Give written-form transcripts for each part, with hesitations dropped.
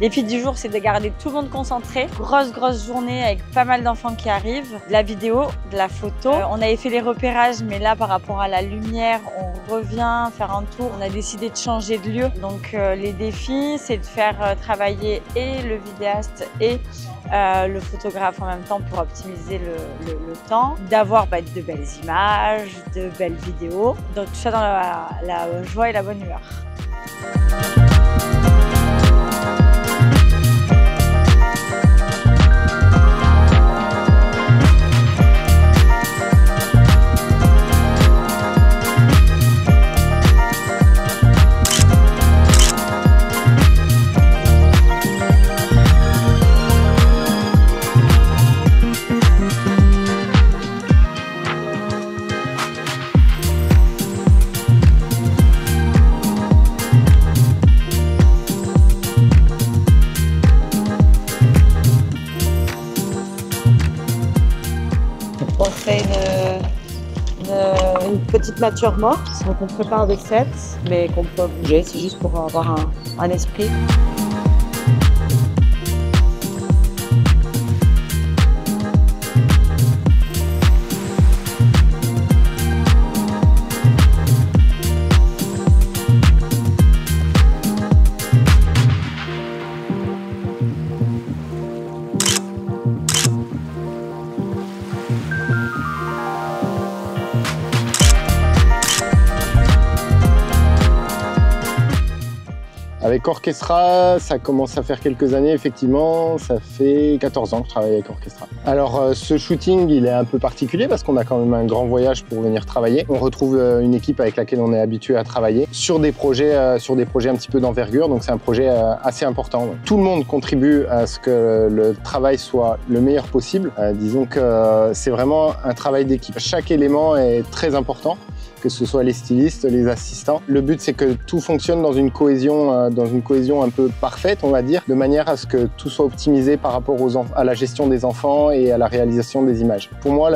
Défi du jour, c'est de garder tout le monde concentré. Grosse journée avec pas mal d'enfants qui arrivent. De la vidéo, de la photo. On avait fait les repérages, mais là, par rapport à la lumière, on revient faire un tour. On a décidé de changer de lieu. Donc les défis, c'est de faire travailler et le vidéaste et le photographe en même temps pour optimiser le temps, d'avoir de belles images, de belles vidéos, donc tout ça dans la joie et la bonne humeur. On fait une petite nature morte, donc on prépare des sets, mais qu'on peut bouger, c'est juste pour avoir un esprit. Avec Orchestra, ça commence à faire quelques années, effectivement. Ça fait 14 ans que je travaille avec Orchestra. Alors, ce shooting, il est un peu particulier parce qu'on a quand même un grand voyage pour venir travailler. On retrouve une équipe avec laquelle on est habitué à travailler sur des projets un petit peu d'envergure. Donc, c'est un projet assez important. Tout le monde contribue à ce que le travail soit le meilleur possible. Disons que c'est vraiment un travail d'équipe. Chaque élément est très important, que ce soit les stylistes, les assistants. Le but, c'est que tout fonctionne dans une cohésion un peu parfaite, on va dire, de manière à ce que tout soit optimisé par rapport à la gestion des enfants et à la réalisation des images. Pour moi,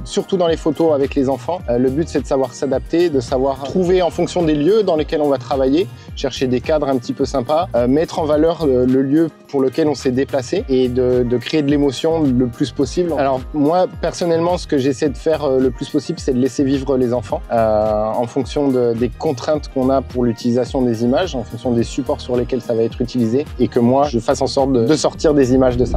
surtout dans les photos avec les enfants, le but, c'est de savoir s'adapter, de savoir trouver en fonction des lieux dans lesquels on va travailler, chercher des cadres un petit peu sympas, mettre en valeur le lieu pour lequel on s'est déplacé et de créer de l'émotion le plus possible. Alors moi, personnellement, ce que j'essaie de faire le plus possible, c'est de laisser vivre les enfants en fonction des contraintes qu'on a pour l'utilisation des images, en fonction des supports sur lesquels ça va être utilisé, et que moi, je fasse en sorte de sortir des images de ça.